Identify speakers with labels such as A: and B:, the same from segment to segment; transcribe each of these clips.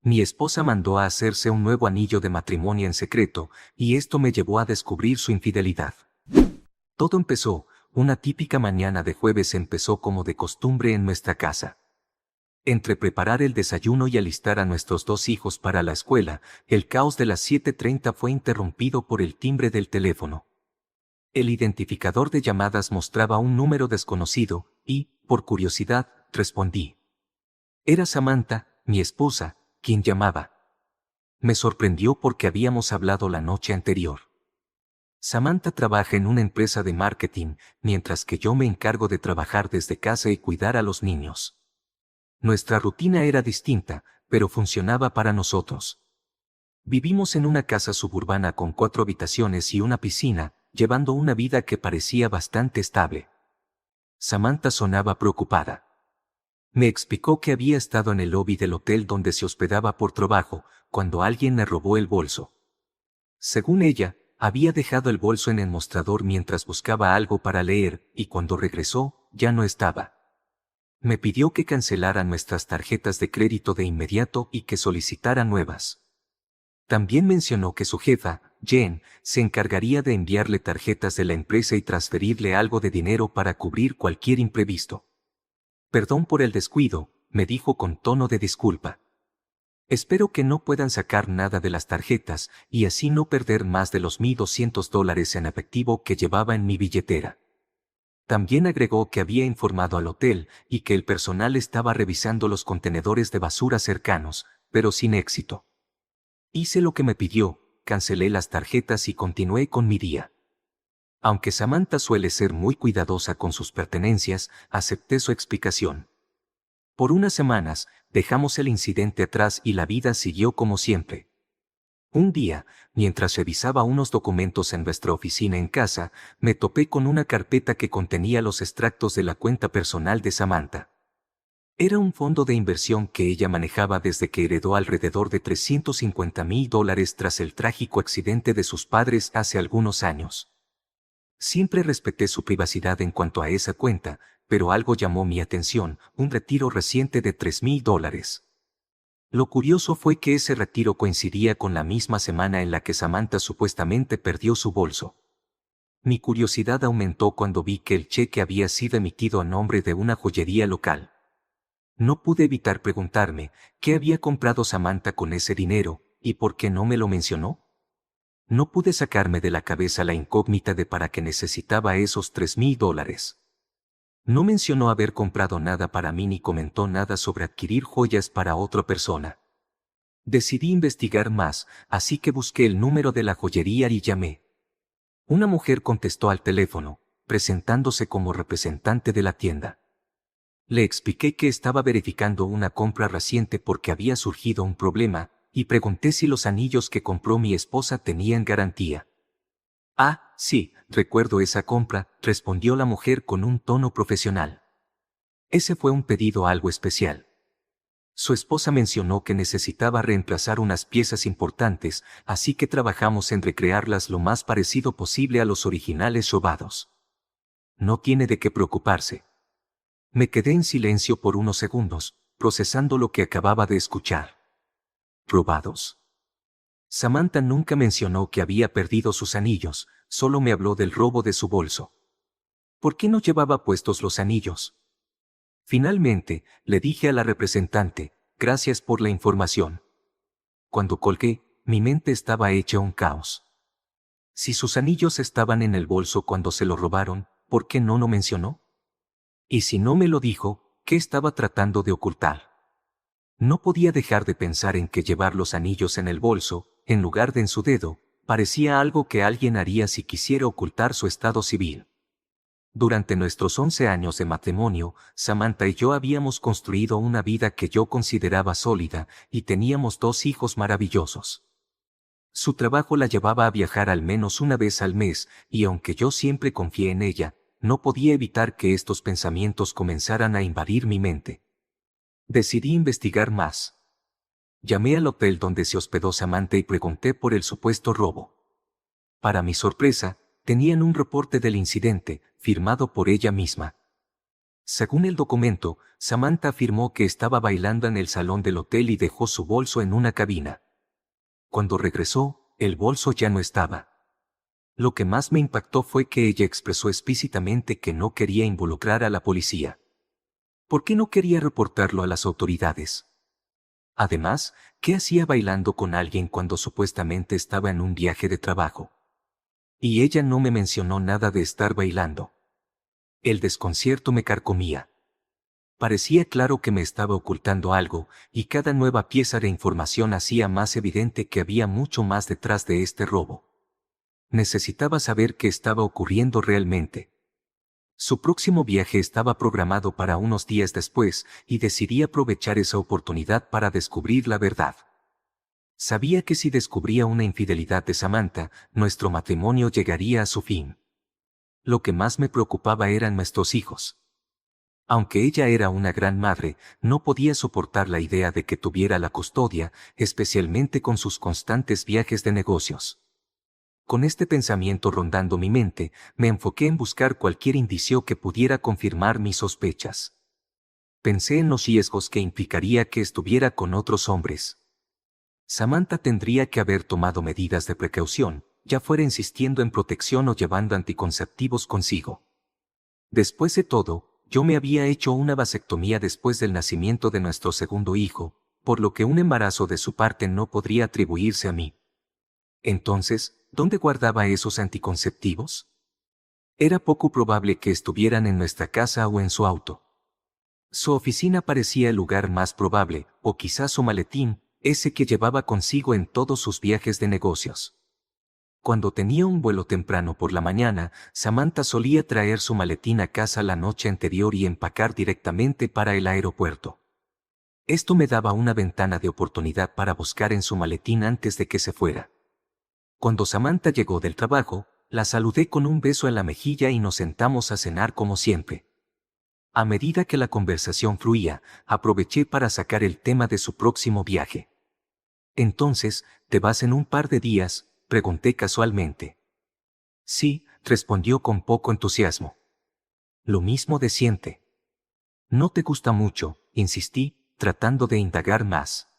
A: Mi esposa mandó a hacerse un nuevo anillo de matrimonio en secreto, y esto me llevó a descubrir su infidelidad. Todo empezó, una típica mañana de jueves empezó como de costumbre en nuestra casa. Entre preparar el desayuno y alistar a nuestros dos hijos para la escuela, el caos de las 7:30 fue interrumpido por el timbre del teléfono. El identificador de llamadas mostraba un número desconocido, y, por curiosidad, respondí. Era Samantha, mi esposa, quien llamaba. Me sorprendió porque habíamos hablado la noche anterior. Samantha trabaja en una empresa de marketing, mientras que yo me encargo de trabajar desde casa y cuidar a los niños. Nuestra rutina era distinta, pero funcionaba para nosotros. Vivimos en una casa suburbana con 4 habitaciones y una piscina, llevando una vida que parecía bastante estable. Samantha sonaba preocupada. Me explicó que había estado en el lobby del hotel donde se hospedaba por trabajo, cuando alguien me robó el bolso. Según ella, había dejado el bolso en el mostrador mientras buscaba algo para leer, y cuando regresó, ya no estaba. Me pidió que cancelara nuestras tarjetas de crédito de inmediato y que solicitara nuevas. También mencionó que su jefa, Jen, se encargaría de enviarle tarjetas de la empresa y transferirle algo de dinero para cubrir cualquier imprevisto. Perdón por el descuido, me dijo con tono de disculpa. Espero que no puedan sacar nada de las tarjetas y así no perder más de los $1,200 en efectivo que llevaba en mi billetera. También agregó que había informado al hotel y que el personal estaba revisando los contenedores de basura cercanos, pero sin éxito. Hice lo que me pidió, cancelé las tarjetas y continué con mi día. Aunque Samantha suele ser muy cuidadosa con sus pertenencias, acepté su explicación. Por unas semanas, dejamos el incidente atrás y la vida siguió como siempre. Un día, mientras revisaba unos documentos en nuestra oficina en casa, me topé con una carpeta que contenía los extractos de la cuenta personal de Samantha. Era un fondo de inversión que ella manejaba desde que heredó alrededor de $350,000 tras el trágico accidente de sus padres hace algunos años. Siempre respeté su privacidad en cuanto a esa cuenta, pero algo llamó mi atención, un retiro reciente de $3,000. Lo curioso fue que ese retiro coincidía con la misma semana en la que Samantha supuestamente perdió su bolso. Mi curiosidad aumentó cuando vi que el cheque había sido emitido a nombre de una joyería local. No pude evitar preguntarme, ¿qué había comprado Samantha con ese dinero, y por qué no me lo mencionó? No pude sacarme de la cabeza la incógnita de para qué necesitaba esos $3,000. No mencionó haber comprado nada para mí ni comentó nada sobre adquirir joyas para otra persona. Decidí investigar más, así que busqué el número de la joyería y llamé. Una mujer contestó al teléfono, presentándose como representante de la tienda. Le expliqué que estaba verificando una compra reciente porque había surgido un problema, y pregunté si los anillos que compró mi esposa tenían garantía. Ah, sí, recuerdo esa compra, respondió la mujer con un tono profesional. Ese fue un pedido algo especial. Su esposa mencionó que necesitaba reemplazar unas piezas importantes, así que trabajamos en recrearlas lo más parecido posible a los originales robados. No tiene de qué preocuparse. Me quedé en silencio por unos segundos, procesando lo que acababa de escuchar. ¿Robados? Samantha nunca mencionó que había perdido sus anillos, solo me habló del robo de su bolso. ¿Por qué no llevaba puestos los anillos? Finalmente, le dije a la representante, gracias por la información. Cuando colgué, mi mente estaba hecha un caos. Si sus anillos estaban en el bolso cuando se lo robaron, ¿por qué no lo mencionó? Y si no me lo dijo, ¿qué estaba tratando de ocultar? No podía dejar de pensar en que llevar los anillos en el bolso, en lugar de en su dedo, parecía algo que alguien haría si quisiera ocultar su estado civil. Durante nuestros 11 años de matrimonio, Samantha y yo habíamos construido una vida que yo consideraba sólida, y teníamos 2 hijos maravillosos. Su trabajo la llevaba a viajar al menos una vez al mes, y aunque yo siempre confié en ella, no podía evitar que estos pensamientos comenzaran a invadir mi mente. Decidí investigar más. Llamé al hotel donde se hospedó Samantha y pregunté por el supuesto robo. Para mi sorpresa, tenían un reporte del incidente, firmado por ella misma. Según el documento, Samantha afirmó que estaba bailando en el salón del hotel y dejó su bolso en una cabina. Cuando regresó, el bolso ya no estaba. Lo que más me impactó fue que ella expresó explícitamente que no quería involucrar a la policía. ¿Por qué no quería reportarlo a las autoridades? Además, ¿qué hacía bailando con alguien cuando supuestamente estaba en un viaje de trabajo? Y ella no me mencionó nada de estar bailando. El desconcierto me carcomía. Parecía claro que me estaba ocultando algo, y cada nueva pieza de información hacía más evidente que había mucho más detrás de este robo. Necesitaba saber qué estaba ocurriendo realmente. Su próximo viaje estaba programado para unos días después, y decidí aprovechar esa oportunidad para descubrir la verdad. Sabía que si descubría una infidelidad de Samantha, nuestro matrimonio llegaría a su fin. Lo que más me preocupaba eran nuestros hijos. Aunque ella era una gran madre, no podía soportar la idea de que tuviera la custodia, especialmente con sus constantes viajes de negocios. Con este pensamiento rondando mi mente, me enfoqué en buscar cualquier indicio que pudiera confirmar mis sospechas. Pensé en los riesgos que implicaría que estuviera con otros hombres. Samantha tendría que haber tomado medidas de precaución, ya fuera insistiendo en protección o llevando anticonceptivos consigo. Después de todo, yo me había hecho una vasectomía después del nacimiento de nuestro segundo hijo, por lo que un embarazo de su parte no podría atribuirse a mí. Entonces, ¿dónde guardaba esos anticonceptivos? Era poco probable que estuvieran en nuestra casa o en su auto. Su oficina parecía el lugar más probable, o quizás su maletín, ese que llevaba consigo en todos sus viajes de negocios. Cuando tenía un vuelo temprano por la mañana, Samantha solía traer su maletín a casa la noche anterior y empacar directamente para el aeropuerto. Esto me daba una ventana de oportunidad para buscar en su maletín antes de que se fuera. Cuando Samantha llegó del trabajo, la saludé con un beso en la mejilla y nos sentamos a cenar como siempre. A medida que la conversación fluía, aproveché para sacar el tema de su próximo viaje. Entonces, ¿te vas en un par de días?, pregunté casualmente. Sí, respondió con poco entusiasmo. Lo mismo de siempre. ¿No te gusta mucho?, insistí, tratando de indagar más.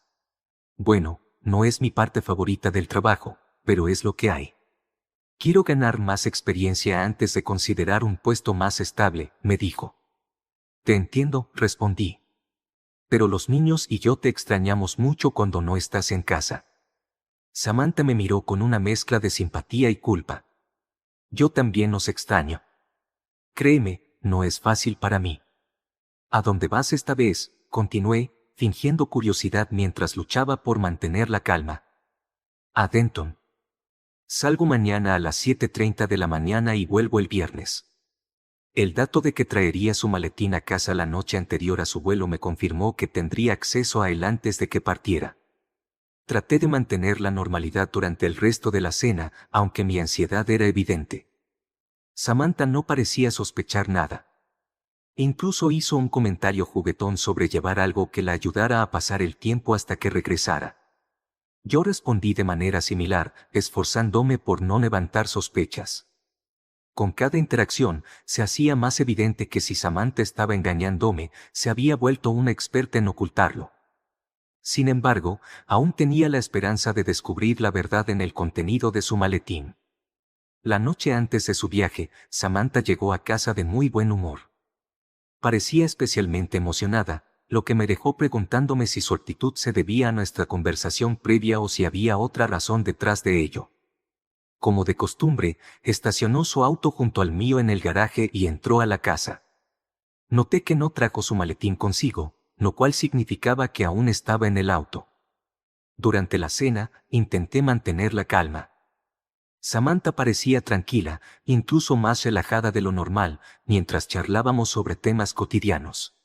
A: Bueno, no es mi parte favorita del trabajo, pero es lo que hay. Quiero ganar más experiencia antes de considerar un puesto más estable, me dijo. Te entiendo, respondí. Pero los niños y yo te extrañamos mucho cuando no estás en casa. Samantha me miró con una mezcla de simpatía y culpa. Yo también os extraño. Créeme, no es fácil para mí. ¿A dónde vas esta vez?, continué, fingiendo curiosidad mientras luchaba por mantener la calma. A Denton. Salgo mañana a las 7:30 de la mañana y vuelvo el viernes. El dato de que traería su maletín a casa la noche anterior a su vuelo me confirmó que tendría acceso a él antes de que partiera. Traté de mantener la normalidad durante el resto de la cena, aunque mi ansiedad era evidente. Samantha no parecía sospechar nada. Incluso hizo un comentario juguetón sobre llevar algo que la ayudara a pasar el tiempo hasta que regresara. Yo respondí de manera similar, esforzándome por no levantar sospechas. Con cada interacción, se hacía más evidente que si Samantha estaba engañándome, se había vuelto una experta en ocultarlo. Sin embargo, aún tenía la esperanza de descubrir la verdad en el contenido de su maletín. La noche antes de su viaje, Samantha llegó a casa de muy buen humor. Parecía especialmente emocionada, lo que me dejó preguntándome si su actitud se debía a nuestra conversación previa o si había otra razón detrás de ello. Como de costumbre, estacionó su auto junto al mío en el garaje y entró a la casa. Noté que no trajo su maletín consigo, lo cual significaba que aún estaba en el auto. Durante la cena, intenté mantener la calma. Samantha parecía tranquila, incluso más relajada de lo normal, mientras charlábamos sobre temas cotidianos.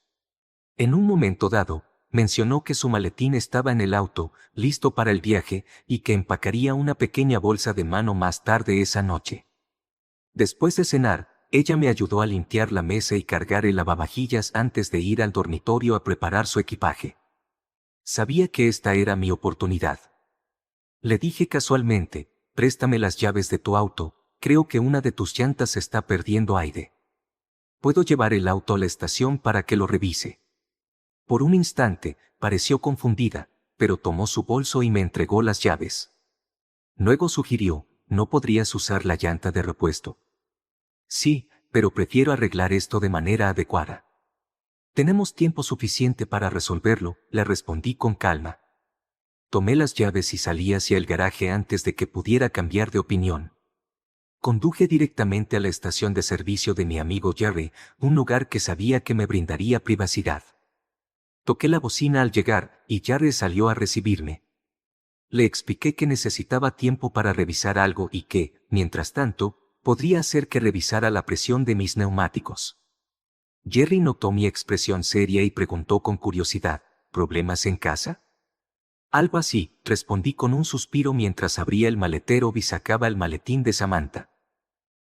A: En un momento dado, mencionó que su maletín estaba en el auto, listo para el viaje, y que empacaría una pequeña bolsa de mano más tarde esa noche. Después de cenar, ella me ayudó a limpiar la mesa y cargar el lavavajillas antes de ir al dormitorio a preparar su equipaje. Sabía que esta era mi oportunidad. Le dije casualmente, préstame las llaves de tu auto, creo que una de tus llantas está perdiendo aire. Puedo llevar el auto a la estación para que lo revise. Por un instante, pareció confundida, pero tomó su bolso y me entregó las llaves. Luego sugirió, ¿no podrías usar la llanta de repuesto? Sí, pero prefiero arreglar esto de manera adecuada. Tenemos tiempo suficiente para resolverlo, le respondí con calma. Tomé las llaves y salí hacia el garaje antes de que pudiera cambiar de opinión. Conduje directamente a la estación de servicio de mi amigo Jerry, un lugar que sabía que me brindaría privacidad. Toqué la bocina al llegar, y Jerry salió a recibirme. Le expliqué que necesitaba tiempo para revisar algo y que, mientras tanto, podría hacer que revisara la presión de mis neumáticos. Jerry notó mi expresión seria y preguntó con curiosidad, ¿problemas en casa? Algo así, respondí con un suspiro mientras abría el maletero y sacaba el maletín de Samantha.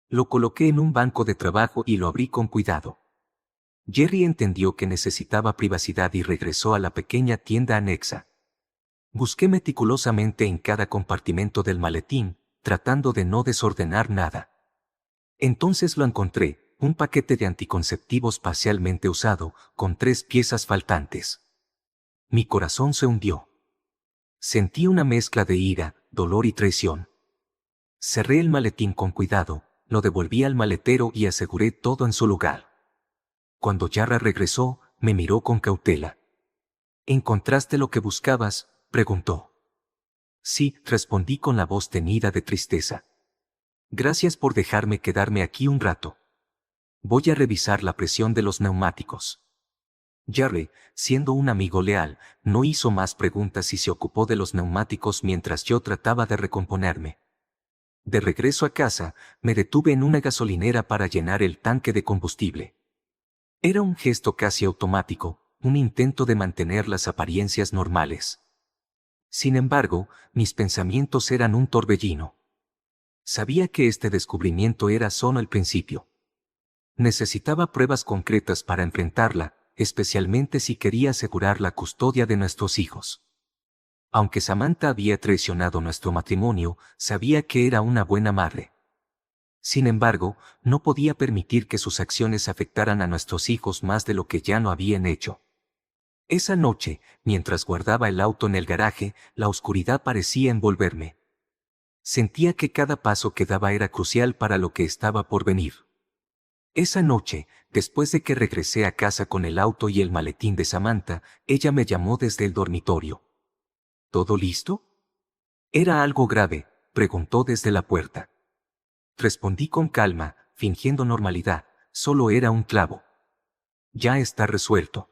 A: Lo coloqué en un banco de trabajo y lo abrí con cuidado. Jerry entendió que necesitaba privacidad y regresó a la pequeña tienda anexa. Busqué meticulosamente en cada compartimento del maletín, tratando de no desordenar nada. Entonces lo encontré, un paquete de anticonceptivos parcialmente usado, con 3 piezas faltantes. Mi corazón se hundió. Sentí una mezcla de ira, dolor y traición. Cerré el maletín con cuidado, lo devolví al maletero y aseguré todo en su lugar. Cuando Yara regresó, me miró con cautela. ¿Encontraste lo que buscabas?, preguntó. Sí, respondí con la voz tenida de tristeza. Gracias por dejarme quedarme aquí un rato. Voy a revisar la presión de los neumáticos. Jerry, siendo un amigo leal, no hizo más preguntas y se ocupó de los neumáticos mientras yo trataba de recomponerme. De regreso a casa, me detuve en una gasolinera para llenar el tanque de combustible. Era un gesto casi automático, un intento de mantener las apariencias normales. Sin embargo, mis pensamientos eran un torbellino. Sabía que este descubrimiento era solo el principio. Necesitaba pruebas concretas para enfrentarla, especialmente si quería asegurar la custodia de nuestros hijos. Aunque Samantha había traicionado nuestro matrimonio, sabía que era una buena madre. Sin embargo, no podía permitir que sus acciones afectaran a nuestros hijos más de lo que ya no habían hecho. Esa noche, mientras guardaba el auto en el garaje, la oscuridad parecía envolverme. Sentía que cada paso que daba era crucial para lo que estaba por venir. Esa noche, después de que regresé a casa con el auto y el maletín de Samantha, ella me llamó desde el dormitorio. ¿Todo listo? ¿Era algo grave?, preguntó desde la puerta. Respondí con calma, fingiendo normalidad, solo era un clavo. Ya está resuelto.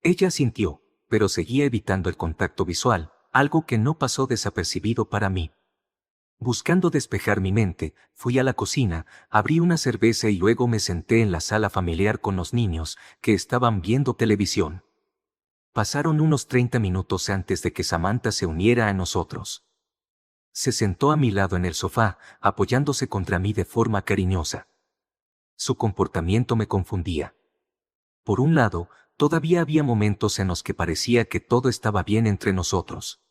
A: Ella asintió, pero seguía evitando el contacto visual, algo que no pasó desapercibido para mí. Buscando despejar mi mente, fui a la cocina, abrí una cerveza y luego me senté en la sala familiar con los niños, que estaban viendo televisión. Pasaron unos 30 minutos antes de que Samantha se uniera a nosotros. Se sentó a mi lado en el sofá, apoyándose contra mí de forma cariñosa. Su comportamiento me confundía. Por un lado, todavía había momentos en los que parecía que todo estaba bien entre nosotros.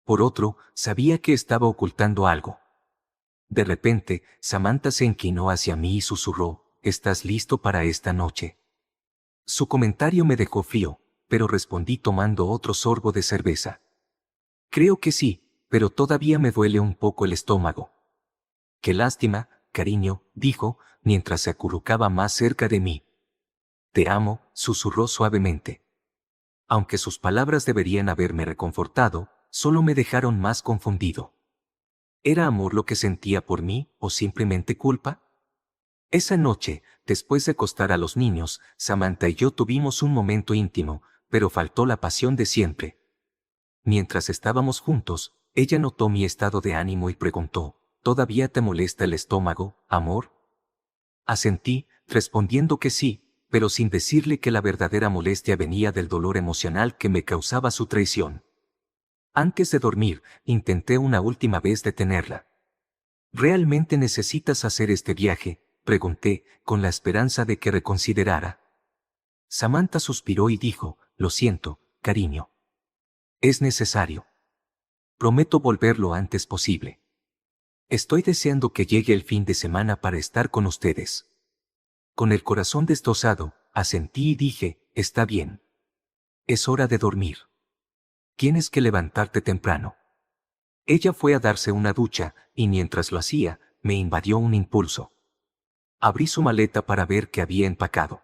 A: Por otro, sabía que estaba ocultando algo. De repente, Samantha se inclinó hacia mí y susurró, ¿estás listo para esta noche? Su comentario me dejó frío, pero respondí tomando otro sorbo de cerveza. Creo que sí, pero todavía me duele un poco el estómago. Qué lástima, cariño, dijo, mientras se acurrucaba más cerca de mí. Te amo, susurró suavemente. Aunque sus palabras deberían haberme reconfortado, solo me dejaron más confundido. ¿Era amor lo que sentía por mí, o simplemente culpa? Esa noche, después de acostar a los niños, Samantha y yo tuvimos un momento íntimo, pero faltó la pasión de siempre. Mientras estábamos juntos, ella notó mi estado de ánimo y preguntó, ¿todavía te molesta el estómago, amor? Asentí, respondiendo que sí, pero sin decirle que la verdadera molestia venía del dolor emocional que me causaba su traición. Antes de dormir, intenté una última vez detenerla. ¿Realmente necesitas hacer este viaje?, pregunté, con la esperanza de que reconsiderara. Samantha suspiró y dijo, lo siento, cariño. Es necesario. Prometo volver lo antes posible. Estoy deseando que llegue el fin de semana para estar con ustedes. Con el corazón destrozado, asentí y dije, está bien. Es hora de dormir. Tienes que levantarte temprano. Ella fue a darse una ducha, y mientras lo hacía, me invadió un impulso. Abrí su maleta para ver qué había empacado.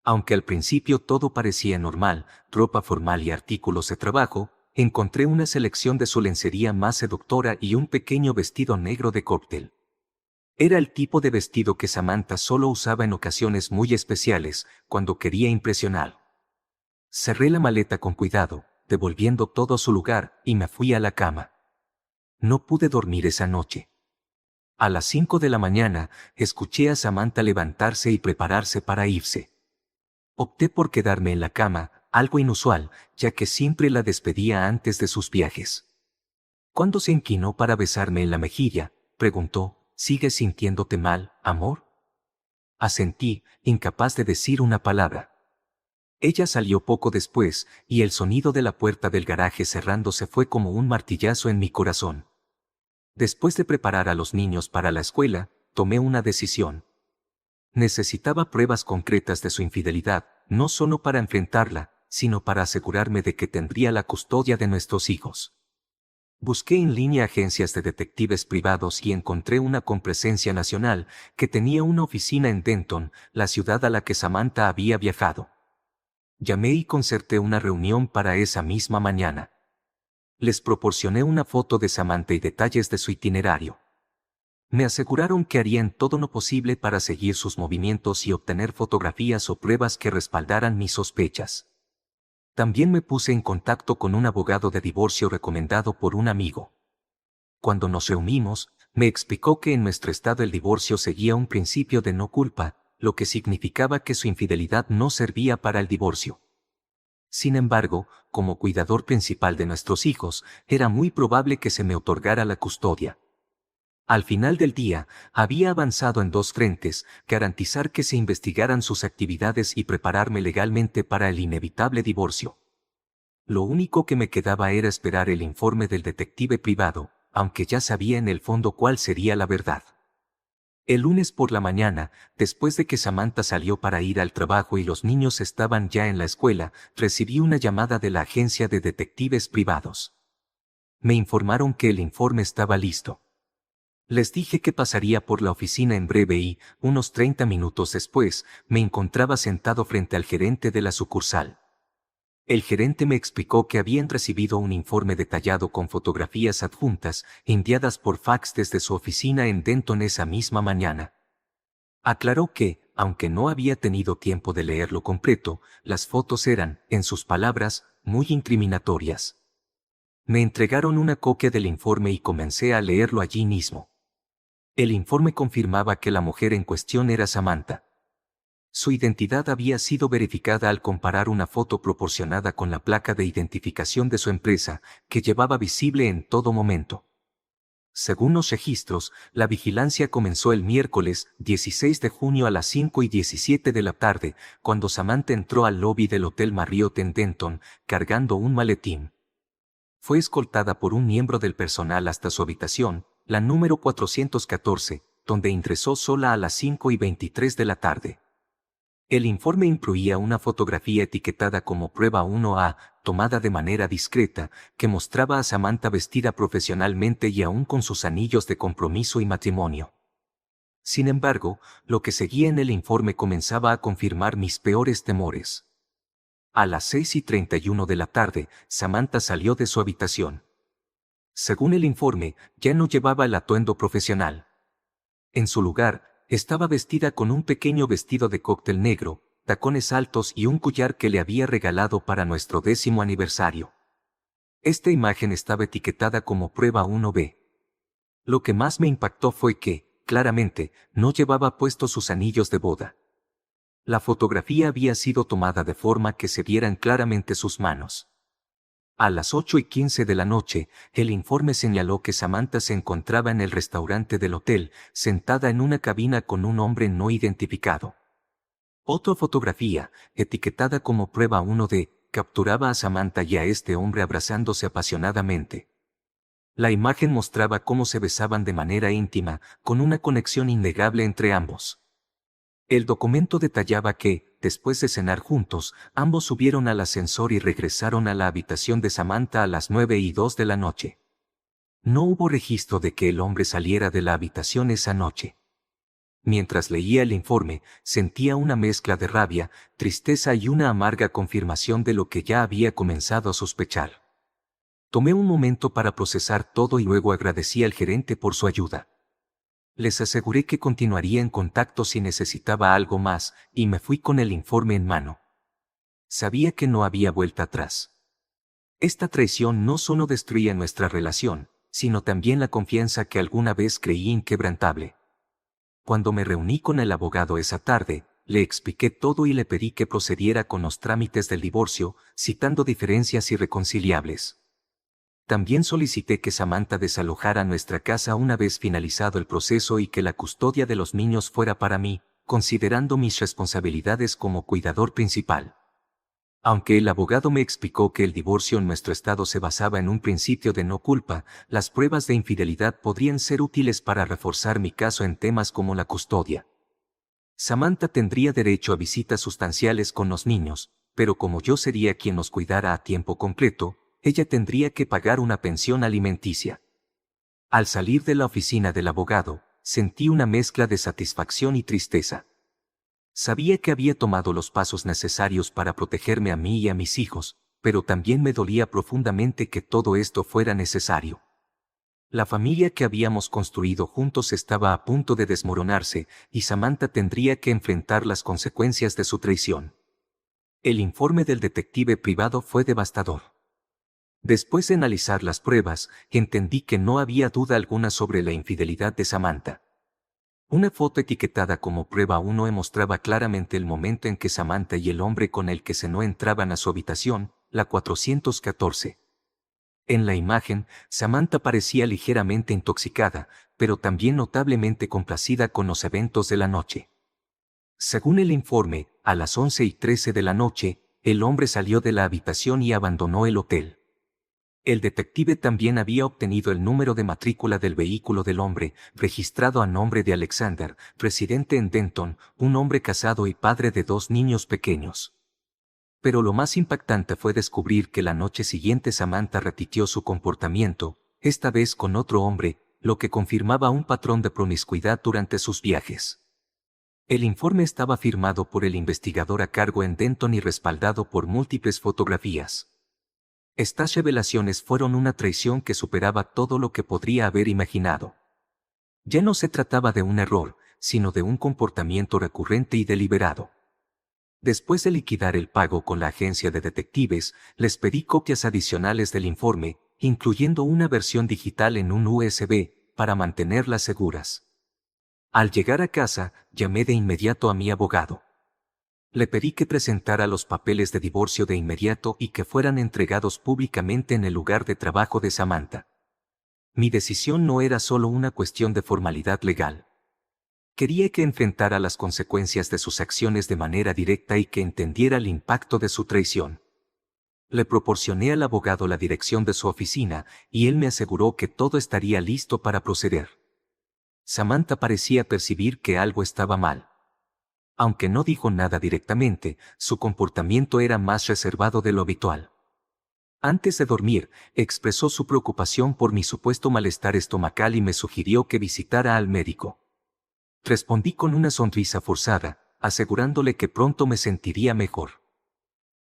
A: Aunque al principio todo parecía normal, ropa formal y artículos de trabajo, encontré una selección de su lencería más seductora y un pequeño vestido negro de cóctel. Era el tipo de vestido que Samantha solo usaba en ocasiones muy especiales, cuando quería impresionar. Cerré la maleta con cuidado, devolviendo todo a su lugar, y me fui a la cama. No pude dormir esa noche. A las 5 de la mañana, escuché a Samantha levantarse y prepararse para irse. Opté por quedarme en la cama, algo inusual, ya que siempre la despedía antes de sus viajes. Cuando se inclinó para besarme en la mejilla, preguntó, ¿sigues sintiéndote mal, amor? Asentí, incapaz de decir una palabra. Ella salió poco después, y el sonido de la puerta del garaje cerrándose fue como un martillazo en mi corazón. Después de preparar a los niños para la escuela, tomé una decisión. Necesitaba pruebas concretas de su infidelidad, no solo para enfrentarla, sino para asegurarme de que tendría la custodia de nuestros hijos. Busqué en línea agencias de detectives privados y encontré una con presencia nacional, que tenía una oficina en Denton, la ciudad a la que Samantha había viajado. Llamé y concerté una reunión para esa misma mañana. Les proporcioné una foto de Samantha y detalles de su itinerario. Me aseguraron que harían todo lo posible para seguir sus movimientos y obtener fotografías o pruebas que respaldaran mis sospechas. También me puse en contacto con un abogado de divorcio recomendado por un amigo. Cuando nos reunimos, me explicó que en nuestro estado el divorcio seguía un principio de no culpa, lo que significaba que su infidelidad no servía para el divorcio. Sin embargo, como cuidador principal de nuestros hijos, era muy probable que se me otorgara la custodia. Al final del día, había avanzado en dos frentes: garantizar que se investigaran sus actividades y prepararme legalmente para el inevitable divorcio. Lo único que me quedaba era esperar el informe del detective privado, aunque ya sabía en el fondo cuál sería la verdad. El lunes por la mañana, después de que Samantha salió para ir al trabajo y los niños estaban ya en la escuela, recibí una llamada de la agencia de detectives privados. Me informaron que el informe estaba listo. Les dije que pasaría por la oficina en breve y, unos 30 minutos después, me encontraba sentado frente al gerente de la sucursal. El gerente me explicó que habían recibido un informe detallado con fotografías adjuntas, enviadas por fax desde su oficina en Denton esa misma mañana. Aclaró que, aunque no había tenido tiempo de leerlo completo, las fotos eran, en sus palabras, muy incriminatorias. Me entregaron una copia del informe y comencé a leerlo allí mismo. El informe confirmaba que la mujer en cuestión era Samantha. Su identidad había sido verificada al comparar una foto proporcionada con la placa de identificación de su empresa, que llevaba visible en todo momento. Según los registros, la vigilancia comenzó el miércoles 16 de junio a las 5:17 de la tarde, cuando Samantha entró al lobby del Hotel Marriott en Denton, cargando un maletín. Fue escoltada por un miembro del personal hasta su habitación, la número 414, donde ingresó sola a las 5:23 de la tarde. El informe incluía una fotografía etiquetada como prueba 1A, tomada de manera discreta, que mostraba a Samantha vestida profesionalmente y aún con sus anillos de compromiso y matrimonio. Sin embargo, lo que seguía en el informe comenzaba a confirmar mis peores temores. A las 6:31 de la tarde, Samantha salió de su habitación. Según el informe, ya no llevaba el atuendo profesional. En su lugar, estaba vestida con un pequeño vestido de cóctel negro, tacones altos y un collar que le había regalado para nuestro 10º aniversario. Esta imagen estaba etiquetada como prueba 1B. Lo que más me impactó fue que, claramente, no llevaba puestos sus anillos de boda. La fotografía había sido tomada de forma que se vieran claramente sus manos. A las 8:15 de la noche, el informe señaló que Samantha se encontraba en el restaurante del hotel, sentada en una cabina con un hombre no identificado. Otra fotografía, etiquetada como prueba 1D, capturaba a Samantha y a este hombre abrazándose apasionadamente. La imagen mostraba cómo se besaban de manera íntima, con una conexión innegable entre ambos. El documento detallaba que, después de cenar juntos, ambos subieron al ascensor y regresaron a la habitación de Samantha a las 9:02 de la noche. No hubo registro de que el hombre saliera de la habitación esa noche. Mientras leía el informe, sentía una mezcla de rabia, tristeza y una amarga confirmación de lo que ya había comenzado a sospechar. Tomé un momento para procesar todo y luego agradecí al gerente por su ayuda. Les aseguré que continuaría en contacto si necesitaba algo más, y me fui con el informe en mano. Sabía que no había vuelta atrás. Esta traición no solo destruía nuestra relación, sino también la confianza que alguna vez creí inquebrantable. Cuando me reuní con el abogado esa tarde, le expliqué todo y le pedí que procediera con los trámites del divorcio, citando diferencias irreconciliables. También solicité que Samantha desalojara nuestra casa una vez finalizado el proceso y que la custodia de los niños fuera para mí, considerando mis responsabilidades como cuidador principal. Aunque el abogado me explicó que el divorcio en nuestro estado se basaba en un principio de no culpa, las pruebas de infidelidad podrían ser útiles para reforzar mi caso en temas como la custodia. Samantha tendría derecho a visitas sustanciales con los niños, pero como yo sería quien los cuidara a tiempo completo, ella tendría que pagar una pensión alimenticia. Al salir de la oficina del abogado, sentí una mezcla de satisfacción y tristeza. Sabía que había tomado los pasos necesarios para protegerme a mí y a mis hijos, pero también me dolía profundamente que todo esto fuera necesario. La familia que habíamos construido juntos estaba a punto de desmoronarse, y Samantha tendría que enfrentar las consecuencias de su traición. El informe del detective privado fue devastador. Después de analizar las pruebas, entendí que no había duda alguna sobre la infidelidad de Samantha. Una foto etiquetada como prueba 1 mostraba claramente el momento en que Samantha y el hombre con el que cenó entraban a su habitación, la 414. En la imagen, Samantha parecía ligeramente intoxicada, pero también notablemente complacida con los eventos de la noche. Según el informe, a las 11:13 de la noche, el hombre salió de la habitación y abandonó el hotel. El detective también había obtenido el número de matrícula del vehículo del hombre, registrado a nombre de Alexander, residente en Denton, un hombre casado y padre de 2 niños pequeños. Pero lo más impactante fue descubrir que la noche siguiente Samantha repitió su comportamiento, esta vez con otro hombre, lo que confirmaba un patrón de promiscuidad durante sus viajes. El informe estaba firmado por el investigador a cargo en Denton y respaldado por múltiples fotografías. Estas revelaciones fueron una traición que superaba todo lo que podría haber imaginado. Ya no se trataba de un error, sino de un comportamiento recurrente y deliberado. Después de liquidar el pago con la agencia de detectives, les pedí copias adicionales del informe, incluyendo una versión digital en un USB, para mantenerlas seguras. Al llegar a casa, llamé de inmediato a mi abogado. Le pedí que presentara los papeles de divorcio de inmediato y que fueran entregados públicamente en el lugar de trabajo de Samantha. Mi decisión no era solo una cuestión de formalidad legal. Quería que enfrentara las consecuencias de sus acciones de manera directa y que entendiera el impacto de su traición. Le proporcioné al abogado la dirección de su oficina, y él me aseguró que todo estaría listo para proceder. Samantha parecía percibir que algo estaba mal. Aunque no dijo nada directamente, su comportamiento era más reservado de lo habitual. Antes de dormir, expresó su preocupación por mi supuesto malestar estomacal y me sugirió que visitara al médico. Respondí con una sonrisa forzada, asegurándole que pronto me sentiría mejor.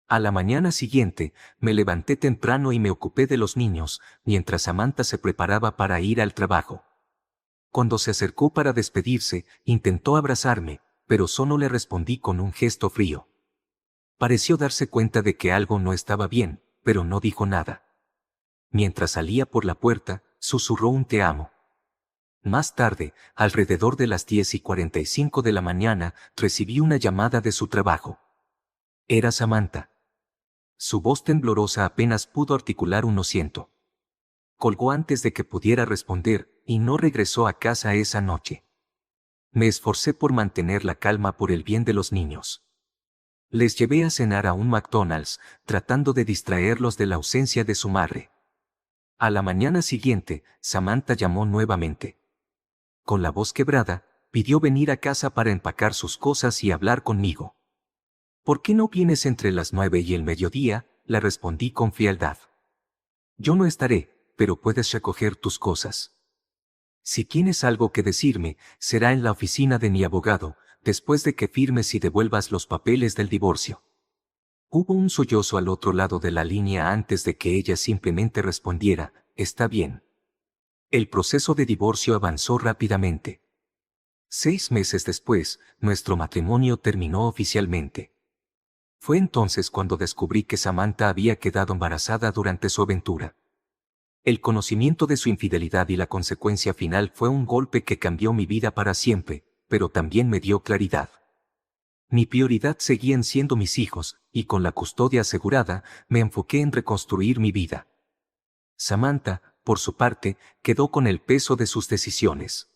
A: A la mañana siguiente, me levanté temprano y me ocupé de los niños, mientras Samantha se preparaba para ir al trabajo. Cuando se acercó para despedirse, intentó abrazarme, pero solo le respondí con un gesto frío. Pareció darse cuenta de que algo no estaba bien, pero no dijo nada. Mientras salía por la puerta, susurró un te amo. Más tarde, alrededor de las 10:45 de la mañana, recibí una llamada de su trabajo. Era Samantha. Su voz temblorosa apenas pudo articular un lo siento. Colgó antes de que pudiera responder, y no regresó a casa esa noche. Me esforcé por mantener la calma por el bien de los niños. Les llevé a cenar a un McDonald's, tratando de distraerlos de la ausencia de su madre. A la mañana siguiente, Samantha llamó nuevamente. Con la voz quebrada, pidió venir a casa para empacar sus cosas y hablar conmigo. ¿Por qué no vienes entre las 9 y el mediodía?, le respondí con frialdad. Yo no estaré, pero puedes recoger tus cosas. Si tienes algo que decirme, será en la oficina de mi abogado, después de que firmes y devuelvas los papeles del divorcio. Hubo un sollozo al otro lado de la línea antes de que ella simplemente respondiera, está bien. El proceso de divorcio avanzó rápidamente. 6 meses después, nuestro matrimonio terminó oficialmente. Fue entonces cuando descubrí que Samantha había quedado embarazada durante su aventura. El conocimiento de su infidelidad y la consecuencia final fue un golpe que cambió mi vida para siempre, pero también me dio claridad. Mi prioridad seguían siendo mis hijos, y con la custodia asegurada, me enfoqué en reconstruir mi vida. Samantha, por su parte, quedó con el peso de sus decisiones.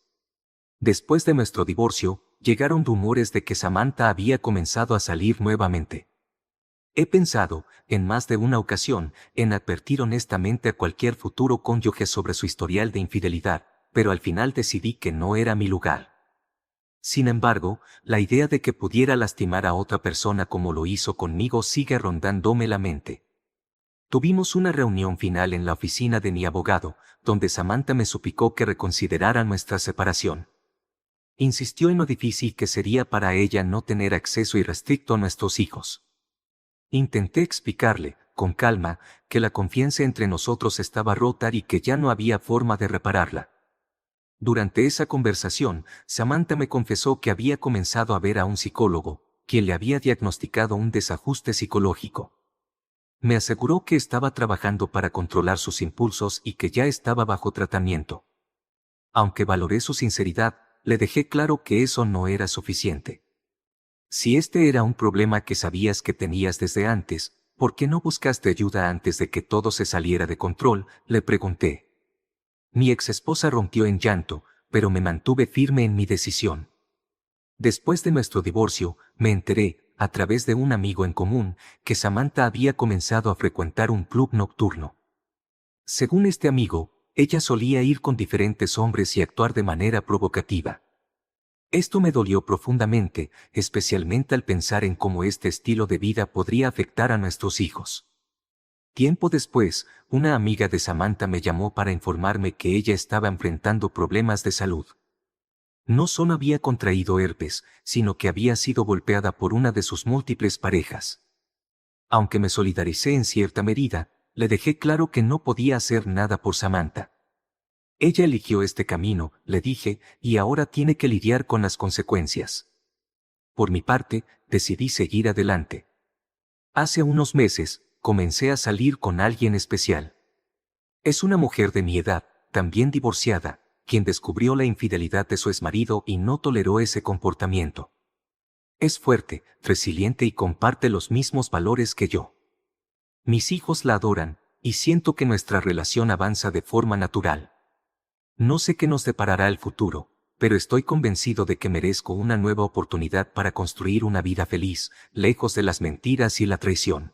A: Después de nuestro divorcio, llegaron rumores de que Samantha había comenzado a salir nuevamente. He pensado, en más de una ocasión, en advertir honestamente a cualquier futuro cónyuge sobre su historial de infidelidad, pero al final decidí que no era mi lugar. Sin embargo, la idea de que pudiera lastimar a otra persona como lo hizo conmigo sigue rondándome la mente. Tuvimos una reunión final en la oficina de mi abogado, donde Samantha me suplicó que reconsiderara nuestra separación. Insistió en lo difícil que sería para ella no tener acceso irrestricto a nuestros hijos. Intenté explicarle, con calma, que la confianza entre nosotros estaba rota y que ya no había forma de repararla. Durante esa conversación, Samantha me confesó que había comenzado a ver a un psicólogo, quien le había diagnosticado un desajuste psicológico. Me aseguró que estaba trabajando para controlar sus impulsos y que ya estaba bajo tratamiento. Aunque valoré su sinceridad, le dejé claro que eso no era suficiente. Si este era un problema que sabías que tenías desde antes, ¿por qué no buscaste ayuda antes de que todo se saliera de control?, le pregunté. Mi exesposa rompió en llanto, pero me mantuve firme en mi decisión. Después de nuestro divorcio, me enteré, a través de un amigo en común, que Samantha había comenzado a frecuentar un club nocturno. Según este amigo, ella solía ir con diferentes hombres y actuar de manera provocativa. Esto me dolió profundamente, especialmente al pensar en cómo este estilo de vida podría afectar a nuestros hijos. Tiempo después, una amiga de Samantha me llamó para informarme que ella estaba enfrentando problemas de salud. No solo había contraído herpes, sino que había sido golpeada por una de sus múltiples parejas. Aunque me solidaricé en cierta medida, le dejé claro que no podía hacer nada por Samantha. Ella eligió este camino, le dije, y ahora tiene que lidiar con las consecuencias. Por mi parte, decidí seguir adelante. Hace unos meses, comencé a salir con alguien especial. Es una mujer de mi edad, también divorciada, quien descubrió la infidelidad de su exmarido y no toleró ese comportamiento. Es fuerte, resiliente y comparte los mismos valores que yo. Mis hijos la adoran, y siento que nuestra relación avanza de forma natural. No sé qué nos deparará el futuro, pero estoy convencido de que merezco una nueva oportunidad para construir una vida feliz, lejos de las mentiras y la traición.